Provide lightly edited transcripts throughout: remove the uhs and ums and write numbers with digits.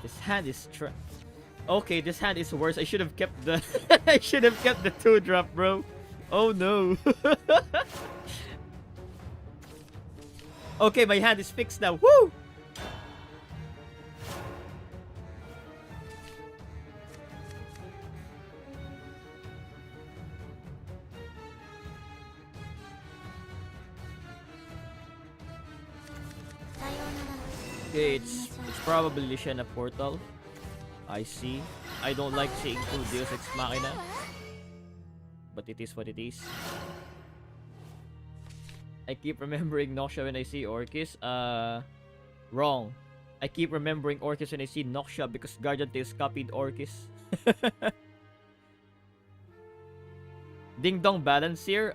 This hand is okay, this hand is worse. I should have kept the I should have kept the 2-drop, bro. Oh no. Okay, my hand is fixed now. Woo! Okay, it's probably Lishenna Portal. I see. I don't like seeing full Deus Ex Machina, but it is what it is. I keep remembering Noxia when I see Orchis. Wrong. I keep remembering Orchis when I see Noxia because Guardian Tales copied Orchis. Ding Dong balance here?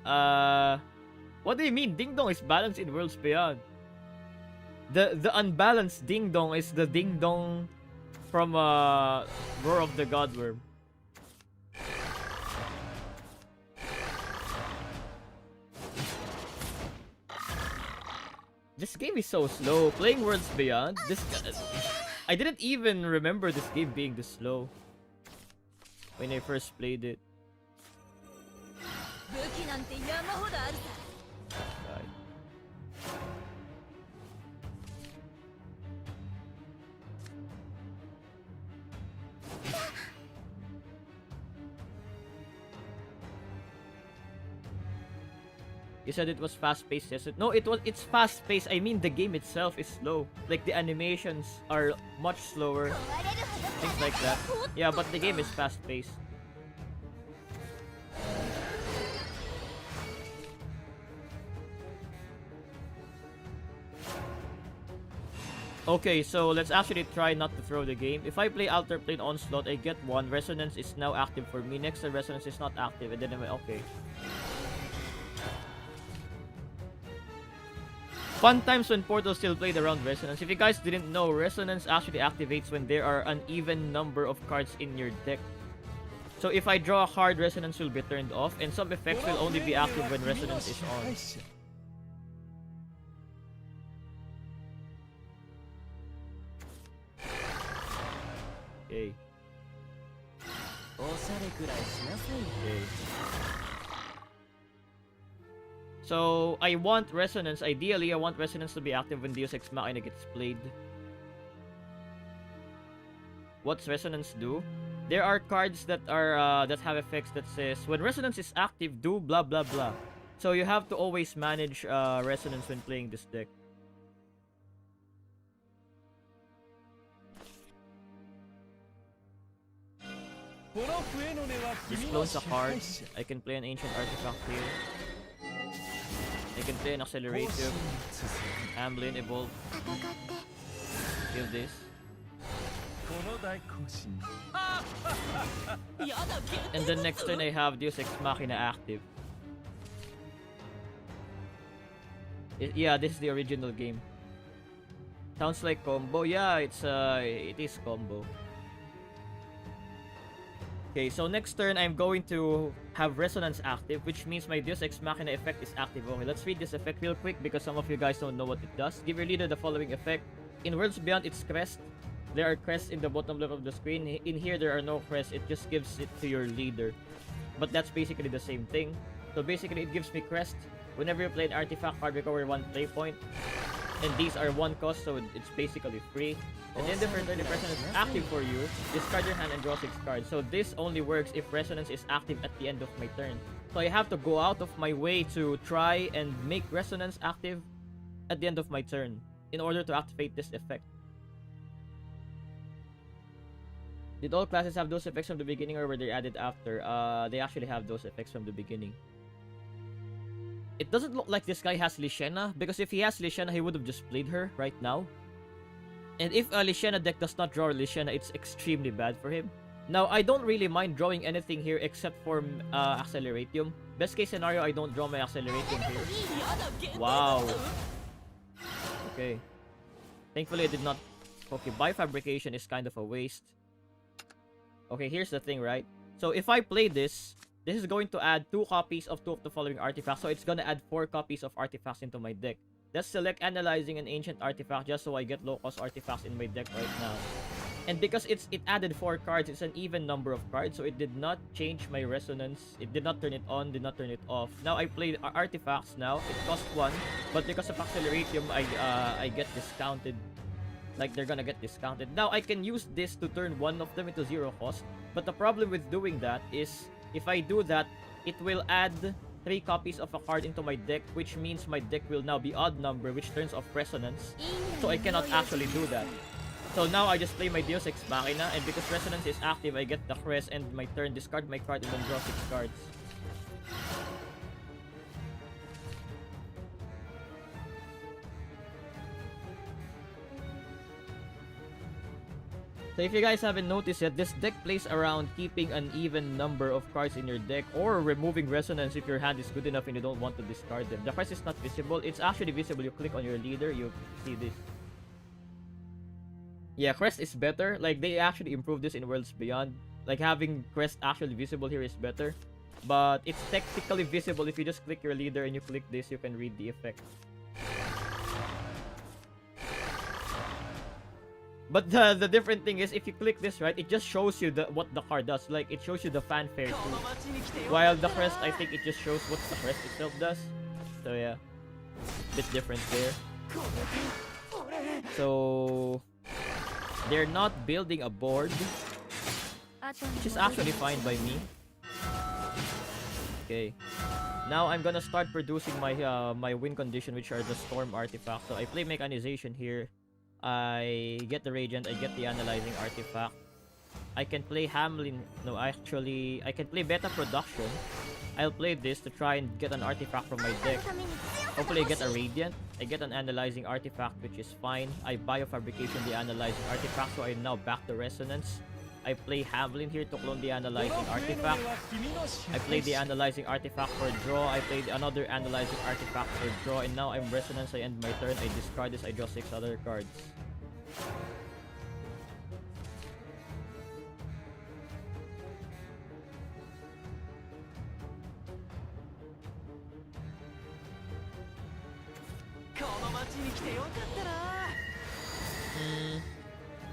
What do you mean? Ding Dong is balanced in Worlds Beyond. The unbalanced Ding Dong is the Ding Dong from Roar of the Godworm. This game is so slow. Playing Worlds Beyond, I didn't even remember this game being this slow when I first played it. Right. You said it was fast-paced, yes? No, it's fast-paced. I mean, the game itself is slow. Like, the animations are much slower. Things like that. Yeah, but the game is fast-paced. Okay, so let's actually try not to throw the game. If I play Alter Plane Onslaught, I get 1. Resonance is now active for me. Next, the Resonance is not active. And then I'm okay. Fun times when Portal still played around Resonance. If you guys didn't know, Resonance actually activates when there are an even number of cards in your deck. So if I draw a card, Resonance will be turned off, and some effects will only be active when Resonance is on. Okay. Okay. So, I want Resonance. Ideally, I want Resonance to be active when Deus Ex Machina gets played. What's Resonance do? There are cards that are that have effects that says when Resonance is active, do blah blah blah. So you have to always manage Resonance when playing this deck. This clones a card. I can play an Ancient Artifact here. I can play an Accelerative, Amblin, Evolve, kill this. And then next turn I have Deus Ex Machina active. Yeah, this is the original game. Sounds like combo. Yeah, it is combo. Okay, so next turn I'm going to have Resonance active, which means my Deus Ex Machina effect is active. Okay, let's read this effect real quick because some of you guys don't know what it does. Give your leader the following effect. In Worlds Beyond, it's crest. There are crests in the bottom left of the screen. In here, there are no crests. It just gives it to your leader. But that's basically the same thing. So basically, it gives me crest. Whenever you play an artifact card, recover 1 play point. And these are 1 cost, so it's basically free. And then the turn the Resonance is active for you, discard your hand and draw 6 cards. So this only works if Resonance is active at the end of my turn. So I have to go out of my way to try and make Resonance active at the end of my turn in order to activate this effect. Did all classes have those effects from the beginning or were they added after? They actually have those effects from the beginning. It doesn't look like this guy has Lishenna, because if he has Lishenna, he would have just played her right now. And if a Lishenna deck does not draw Lishenna, it's extremely bad for him. Now, I don't really mind drawing anything here except for Acceleratium. Best case scenario, I don't draw my Acceleratium here. Wow. Okay. Thankfully, I did not... Okay, Biofabrication is kind of a waste. Okay, here's the thing, right? So, if I play this, this is going to add 2 copies of 2 of the following artifacts. So, it's gonna add 4 copies of artifacts into my deck. Let's select Analyzing an Ancient Artifact just so I get low-cost artifacts in my deck right now. And because it added 4 cards, it's an even number of cards, so it did not change my resonance. It did not turn it on, did not turn it off. Now I play artifacts now. It costs 1, but because of Acceleratium, I get discounted. Like, they're gonna get discounted. Now I can use this to turn one of them into 0 cost. But the problem with doing that is, if I do that, it will add 3 copies of a card into my deck, which means my deck will now be odd number, which turns off resonance. So I cannot actually do that. So now I just play my Deus Ex Machina, and because resonance is active, I get the crest and my turn, discard my card, and then draw 6 cards. So if you guys haven't noticed yet, this deck plays around keeping an even number of cards in your deck, or removing resonance if your hand is good enough and you don't want to discard them. The crest is not visible. It's actually visible. You click on your leader, you see this. Yeah, crest is better. Like, they actually improved this in Worlds Beyond. Like, having crest actually visible here is better. But it's technically visible. If you just click your leader and you click this, you can read the effect. But the different thing is, if you click this, right, it just shows you what the card does. Like, it shows you the fanfare too. While the crest, I think it just shows what the crest itself does. So yeah, bit different there. So they're not building a board, which is actually fine by me. Okay, now I'm gonna start producing my my win condition, which are the storm artifacts. So I play mechanization here. I get the Radiant, I get the Analyzing Artifact. I can play Hamlin. No, actually, I can play Beta Production. I'll play this to try and get an artifact from my deck. Hopefully I get a Radiant. I get an Analyzing Artifact, which is fine. I Biofabrication the Analyzing Artifact, so I'm now back to Resonance. I play Hamlin here to clone the Analyzing Artifact. I play the Analyzing Artifact for draw. I play another Analyzing Artifact for draw. And now I'm Resonance. I end my turn. I discard this. I draw 6 other cards.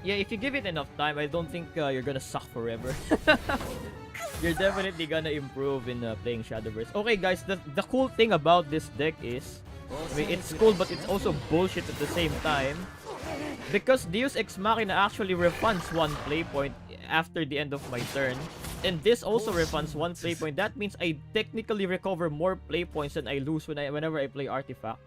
Yeah, if you give it enough time, I don't think you're gonna suck forever. You're definitely gonna improve in playing Shadowverse. Okay, guys, the cool thing about this deck is, I mean, it's cool, but it's also bullshit at the same time. Because Deus Ex Machina actually refunds 1 play point after the end of my turn. And this also refunds 1 play point. That means I technically recover more play points than I lose whenever I play Artifact.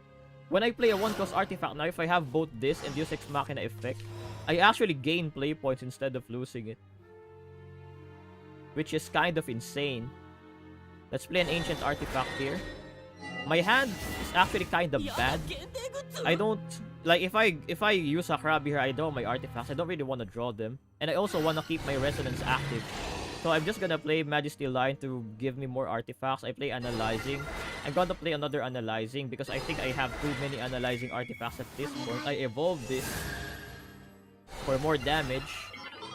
When I play a 1-cost Artifact, now if I have both this and Deus Ex Machina effect, I actually gain play points instead of losing it. Which is kind of insane. Let's play an Ancient Artifact here. My hand is actually kind of bad. I don't... Like, if I use a Krabi here, I draw my artifacts. I don't really want to draw them. And I also want to keep my Resonance active. So I'm just gonna play Majesty Line to give me more artifacts. I play Analyzing. I'm gonna play another Analyzing because I think I have too many Analyzing artifacts at this point. I evolve this for more damage.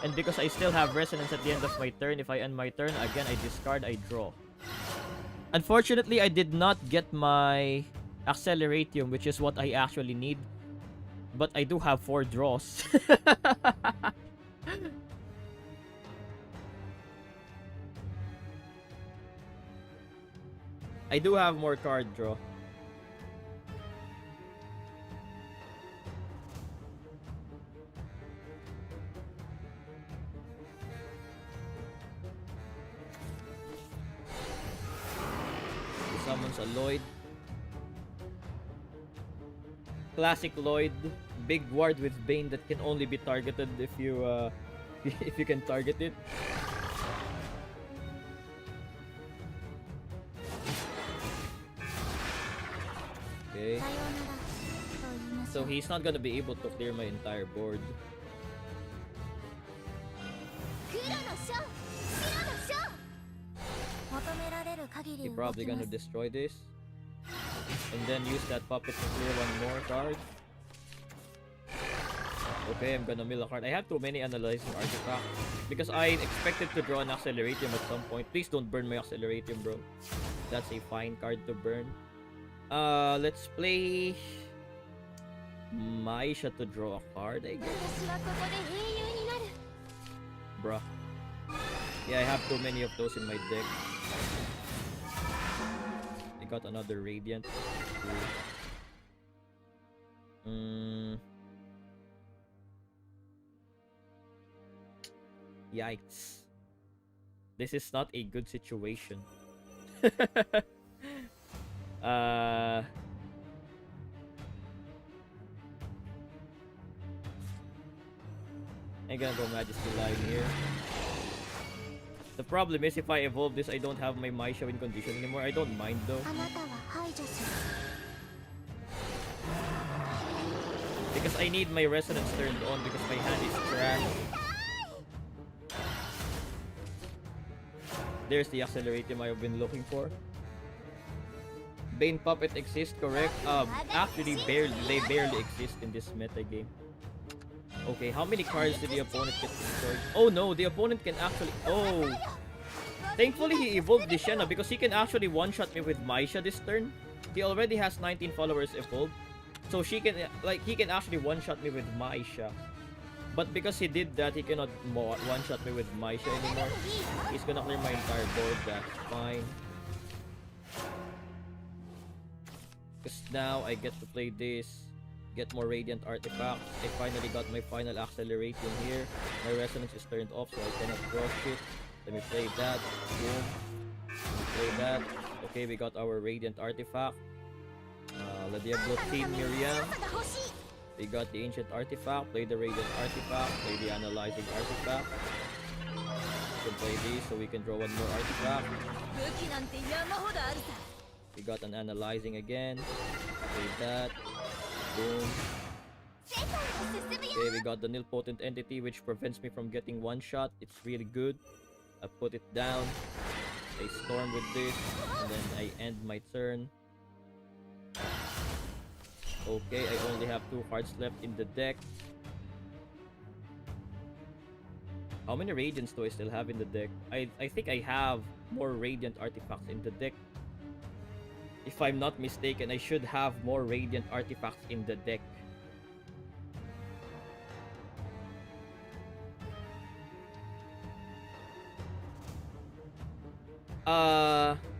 And because I still have Resonance at the end of my turn, if I end my turn, again, I discard, I draw. Unfortunately, I did not get my Acceleratium, which is what I actually need. But I do have 4 draws. I do have more card draw. He summons a Lloyd. Classic Lloyd. Big ward with Bane that can only be targeted if you if you can target it. Okay. So he's not gonna be able to clear my entire board. You're probably gonna destroy this. And then use that puppet to clear one more card. Okay, I'm gonna mill a card. I have too many analyzing artifacts because I expected to draw an Acceleratium at some point. Please don't burn my Acceleratium, bro. That's a fine card to burn. Let's play Maisha to draw a card, I guess. Bruh. Yeah, I have too many of those in my deck. I got another Radiant. Yikes. This is not a good situation. I'm gonna go Majesty Line here. The problem is if I evolve this, I don't have my Maisha win condition anymore. I don't mind though. Because I need my Resonance turned on because my hand is trash. There's the Acceleratium I've been looking for. Bane Puppet exists, correct? Actually, they barely exist in this meta game. Okay, how many cards did the opponent get destroyed? Oh no, the opponent can actually... Oh! Thankfully, he evolved Lishenna because he can actually one-shot me with Maisha this turn. He already has 19 followers evolved. So he can actually one-shot me with Maisha. But because he did that, he cannot one-shot me with Maisha anymore. He's gonna clear my entire board, that's fine. Because now I get to play this. Get more Radiant Artifacts. I finally got my final Acceleratium here. My Resonance is turned off, so I cannot draw shit. Let me play that. Boom. Let me play that. Okay, we got our Radiant Artifact. La Diablo Team Miriam. We got the Ancient Artifact. Play the Radiant Artifact. Play the Analyzing Artifact. We can play these so we can draw one more artifact. We got an Analyzing again. Play that. Boom. Okay, we got the Nilpotent Entity which prevents me from getting one shot. It's really good. I put it down. I storm with this. And then I end my turn. Okay, I only have 2 cards left in the deck. How many Radiants do I still have in the deck? I think I have more Radiant Artifacts in the deck. If I'm not mistaken, I should have more Radiant Artifacts in the deck.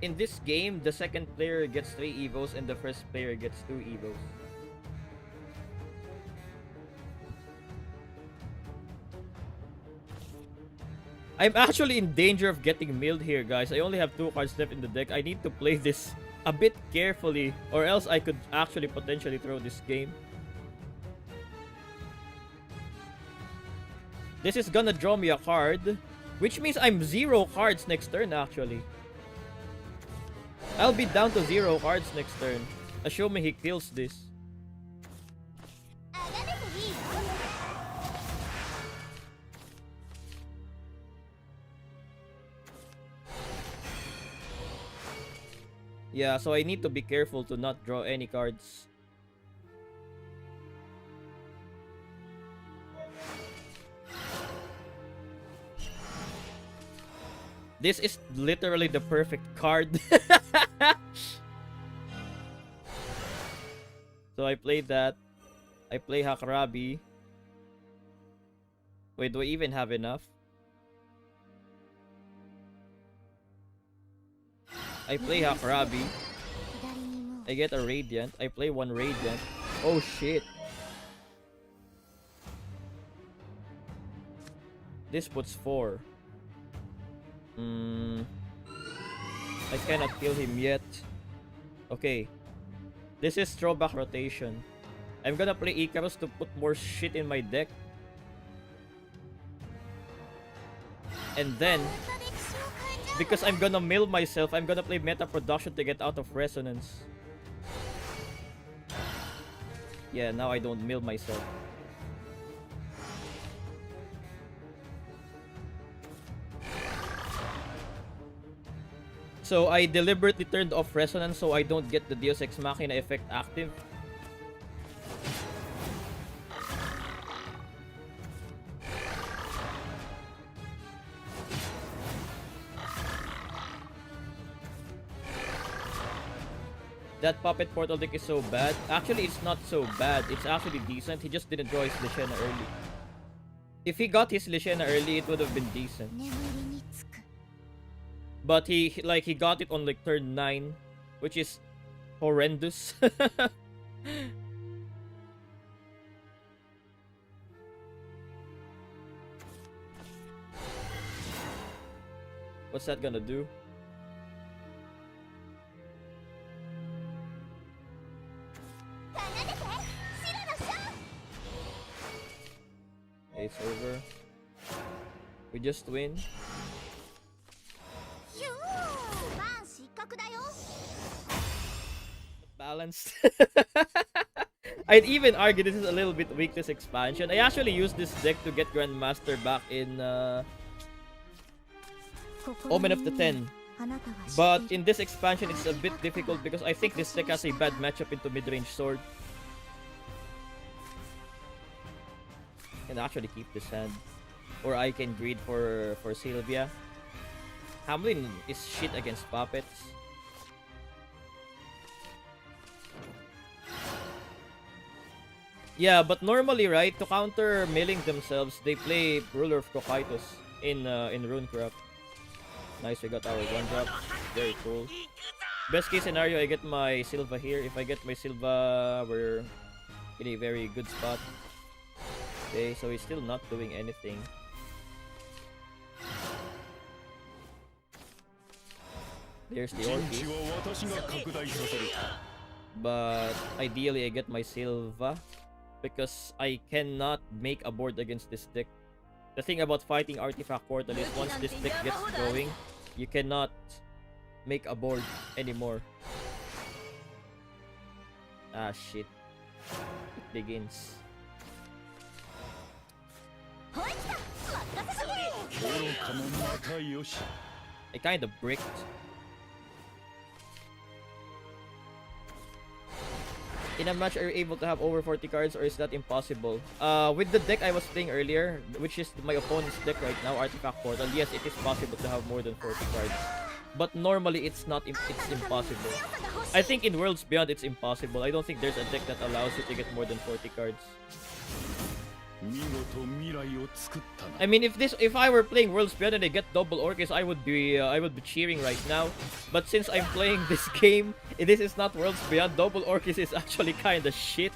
In this game, the second player gets 3 evos and the first player gets 2 evos. I'm actually in danger of getting milled here, guys. I only have 2 cards left in the deck. I need to play this a bit carefully, or else I could actually potentially throw this game. This is gonna draw me a card, which means I'm 0 cards next turn, actually. I'll be down to 0 cards next turn, assuming he kills this. Yeah, so I need to be careful to not draw any cards. This is literally the perfect card. So I play that. I play Hakrabi. Wait, do I even have enough? I play Hakrabi. I get a Radiant. I play 1 Radiant. Oh shit. This puts 4. I cannot kill him yet. Okay. This is Throwback rotation. I'm gonna play Icarus to put more shit in my deck. And then, because I'm gonna mill myself, I'm gonna play Meta Production to get out of Resonance. Yeah, now I don't mill myself. So I deliberately turned off Resonance so I don't get the Deus Ex Machina effect active. That puppet portal deck is so bad. Actually, it's not so bad. It's actually decent. He just didn't draw his Lishenna early. If he got his Lishenna early, it would have been decent. But he got it on like turn 9, which is horrendous. What's that gonna do? It's over. We just win. Balanced. I'd even argue this is a little bit weak, this expansion. I actually used this deck to get Grandmaster back in Omen of the 10. But in this expansion, it's a bit difficult because I think this deck has a bad matchup into mid-range sword. Can actually keep this hand. Or I can greed for Sylvia. Hamlin is shit against puppets. Yeah, but normally, right, to counter milling themselves, they play Ruler of Cocytus in Runecraft. Nice, we got our 1-drop. Very cool. Best case scenario, I get my Silva here. If I get my Silva, we're in a very good spot. Okay, so he's still not doing anything. There's the Orchis. But ideally, I get my Silva because I cannot make a board against this deck. The thing about fighting Artifact Portal is once this deck gets going, you cannot make a board anymore. Ah, shit. It begins. I kind of bricked. In a match, are you able to have over 40 cards or is that impossible? With the deck I was playing earlier, which is my opponent's deck right now, Artifact Portal, yes, it is possible to have more than 40 cards. But normally, it's impossible. I think in Worlds Beyond, it's impossible. I don't think there's a deck that allows you to get more than 40 cards. I mean, if I were playing Worlds Beyond and I get double Orchis, I would be cheering right now. But since I'm playing this game, this is not Worlds Beyond. Double Orchis is actually kind of shit.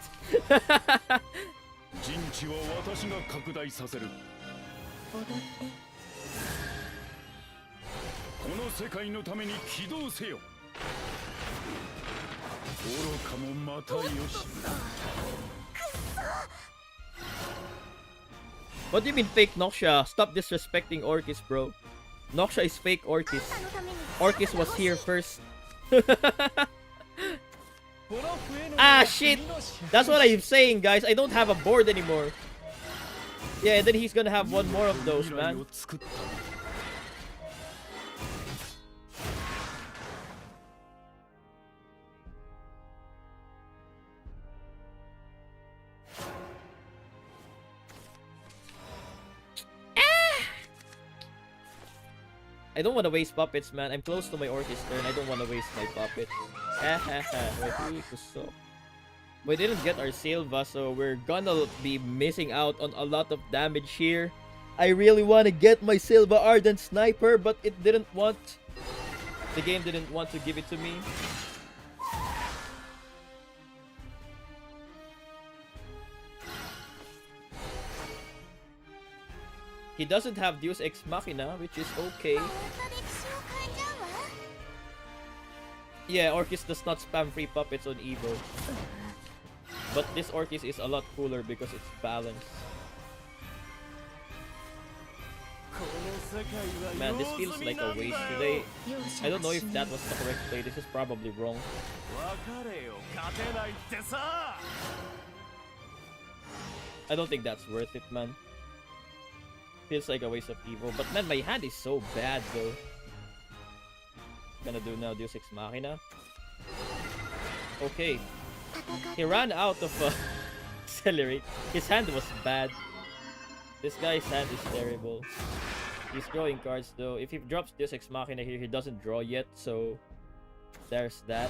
What do you mean fake Noxia? Stop disrespecting Orchis, bro. Noxia is fake Orchis. Orchis was here first. Ah, shit! That's what I'm saying, guys. I don't have a board anymore. Yeah, and then he's gonna have one more of those, man. I don't want to waste puppets, man. I'm close to my Orchis turn. I don't want to waste my puppet. We didn't get our Silva, so we're gonna be missing out on a lot of damage here. I really want to get my Silva Ardent Sniper, but it didn't want... The game didn't want to give it to me. He doesn't have Deus Ex Machina, which is okay. Yeah, Orchis does not spam free puppets on Evo. But this Orchis is a lot cooler because it's balanced. Man, this feels like a waste today. I don't know if that was the correct play. This is probably wrong. I don't think that's worth it, man. Feels like a waste of Evo. But man, my hand is so bad though. gonna do now? Deus Ex Machina. Okay. He ran out of accelerate. His hand was bad. This guy's hand is terrible. He's drawing cards though. If he drops Deus Ex Machina here, he doesn't draw yet, so there's that.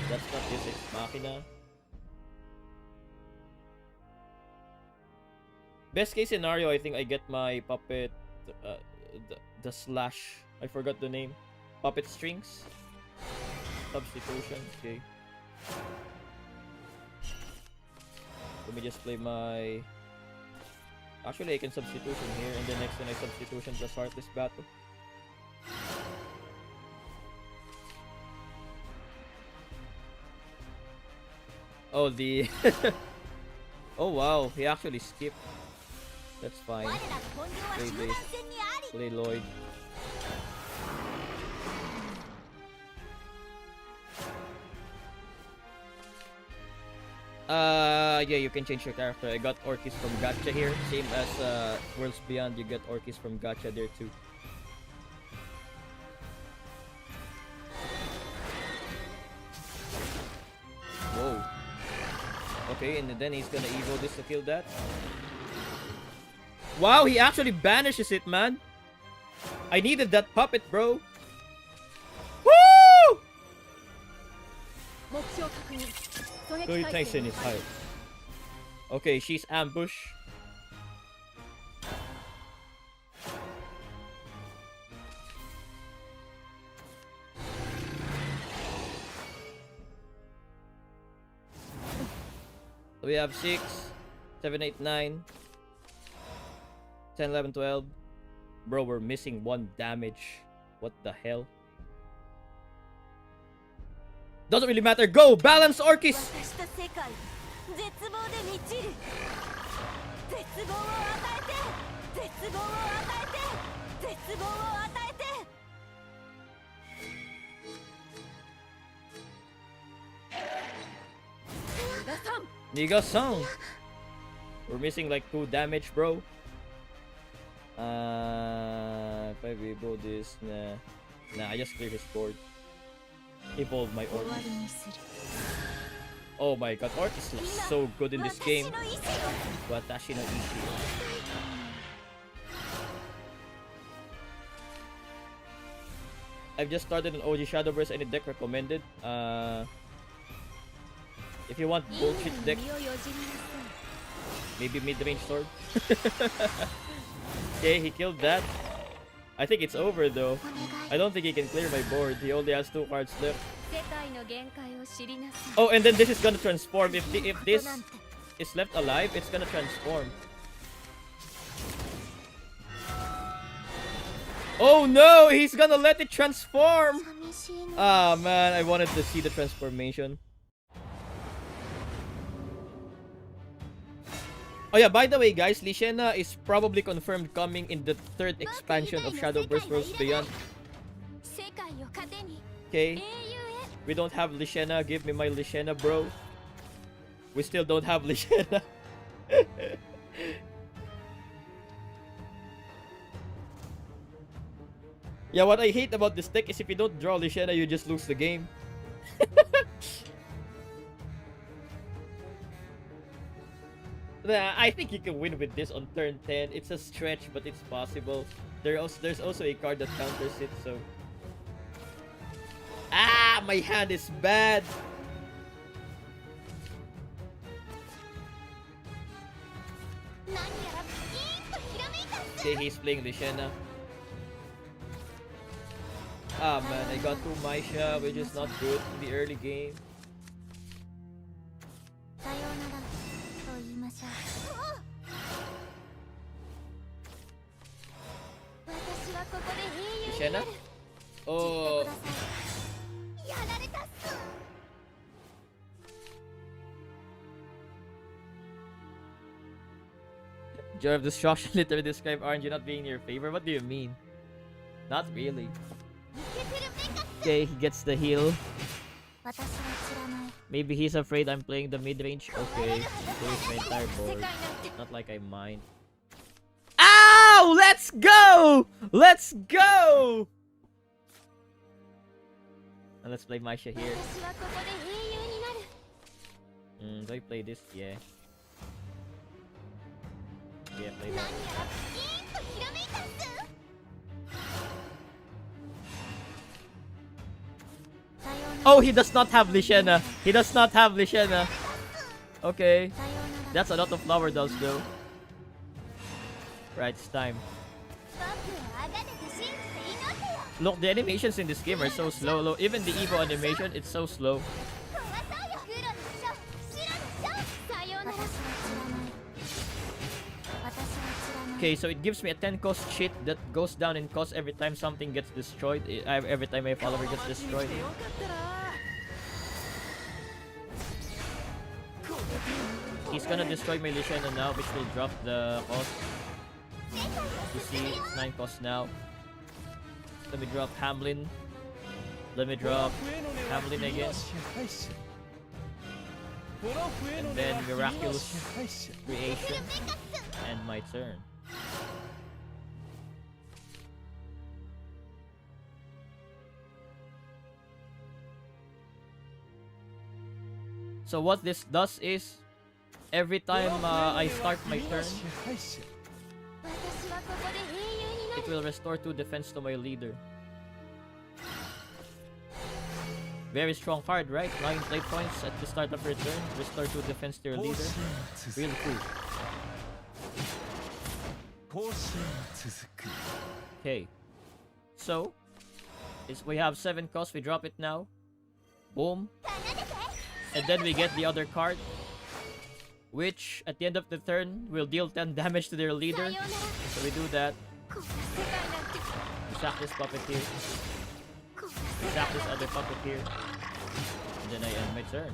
That's not Deus Ex Machina. Best case scenario, I think I get my puppet, the slash. I forgot the name. Puppet strings. Substitution. Okay. Let me just play my. Actually, I can substitution here, and the next one I substitution plus Heartless Battle. Oh, the. Oh wow, he actually skipped. That's fine. Play base. Play Lloyd. Yeah, you can change your character. I got Orchis from Gacha here. Same as Worlds Beyond, you get Orchis from Gacha there too. Whoa. Okay, and then he's gonna evo this to kill that. Wow, he actually banishes it, man. I needed that puppet, bro. Woo! 30 is high. Okay, she's ambush. So we have 6, 7, 8, 9, 10, 11, 12. Bro, we're missing 1 damage. What the hell? Doesn't really matter. Go! Balance Orchis! Niga-san! We're missing like 2 damage, bro. If I evolve this, nah, I just clear his board. Evolve my Orchis. Oh my god, Orchis looks so good in this game. Watashi no Ishi. I've just started an OG Shadowverse. Any deck recommended? If you want bullshit deck, maybe mid-range sword. Okay, he killed that. I think it's over though. I don't think he can clear my board. He only has 2 cards left. Oh, and then this is gonna transform. If this is left alive, it's gonna transform. Oh no, he's gonna let it transform. Ah man, I wanted to see the transformation. Oh yeah, by the way guys, Lishenna is probably confirmed coming in the 3rd expansion of Shadowverse Worlds Beyond. Okay. We don't have Lishenna. Give me my Lishenna, bro. We still don't have Lishenna. Yeah, what I hate about this deck is if you don't draw Lishenna, you just lose the game. I think you can win with this on turn 10. It's a stretch, but it's possible. There's also a card that counters it, so... Ah, my hand is bad. Okay, he's playing Lishenna. Ah man, I got 2 Maisha, which is not good in the early game. Lishenna? Oh. Joy of Destruction literally describe RNG not being in your favor. What do you mean? Not really. Okay, he gets the heal. Maybe he's afraid I'm playing the mid-range. Okay, here's my entire board. Not like I mind. Ow! Let's go! Let's go! Let's play Maisha here. Do I play this? Yeah. Yeah, play that. Oh, he does not have Lishenna. He does not have Lishenna. Okay. That's a lot of flower dolls though. Right, it's time. Look, the animations in this game are so slow. Even the Evo animation, it's so slow. Okay, so it gives me a 10 cost cheat that goes down in cost every time something gets destroyed. Every time my follower gets destroyed. He's gonna destroy my Lishenna now, which will drop the cost. You see, it's 9 cost now. Let me drop Hamlin. Let me drop Hamlin again. And then Miraculous Creation. And my turn. So what this does is, every time I start my turn, it will restore 2 defense to my leader. Very strong card, right? 9 play points at the start of your turn. Restore 2 defense to your leader. Really cool. Okay. So, we have 7 costs. We drop it now. Boom. And then we get the other card, which at the end of the turn will deal 10 damage to their leader. So we do that. We sack this puppet here. We sack this other puppet here. And then I end my turn.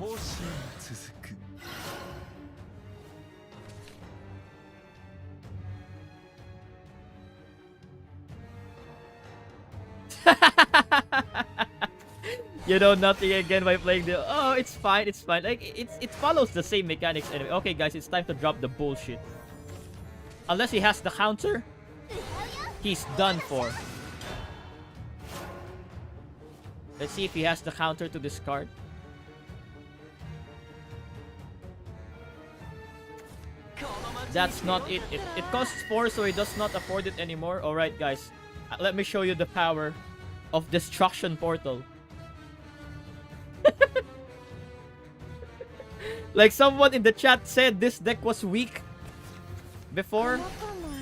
You know nothing again by playing the... Oh, it's fine, it's fine. Like, it follows the same mechanics anyway. Okay, guys, it's time to drop the bullshit. Unless he has the counter, he's done for. Let's see if he has the counter to this card. That's not it. It costs 4, so he does not afford it anymore. Alright, guys. Let me show you the power of Destruction Portal. Like someone in the chat said this deck was weak before.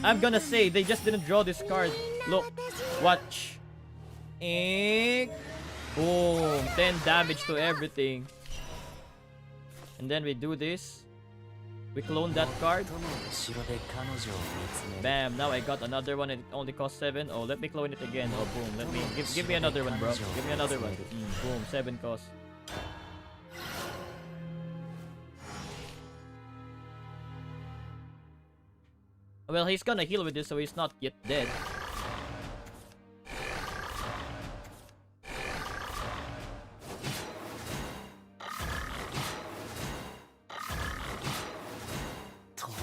I'm gonna say they just didn't draw this card. Look, watch. And boom, 10 damage to everything. And then we do this. We clone that card. Bam, now I got another one and it only costs 7. Oh, let me clone it again. Oh, boom. Let me give me another one, bro. Give me another one. Boom, 7 costs. Well, he's gonna heal with this, so he's not yet dead.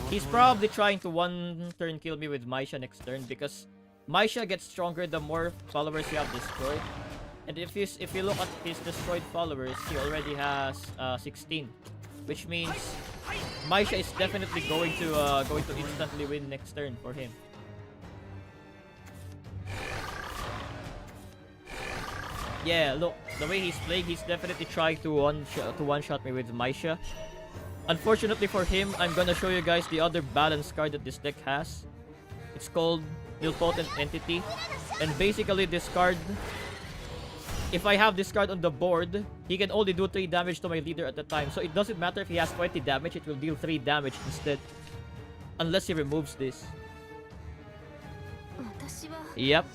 He's probably trying to one-turn kill me with Maisha next turn, because Maisha gets stronger the more followers you have destroyed. And if you look at his destroyed followers, he already has 16, which means Maisha is definitely going to instantly win next turn for him. Yeah, look, the way he's playing, he's definitely trying to one-shot me with Maisha. Unfortunately for him, I'm gonna show you guys the other balance card that this deck has. It's called Nilpotent Entity. And basically this card, if I have this card on the board, he can only do 3 damage to my leader at a time. So it doesn't matter if he has 20 damage, it will deal 3 damage instead. Unless he removes this. Yep.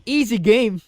Easy game.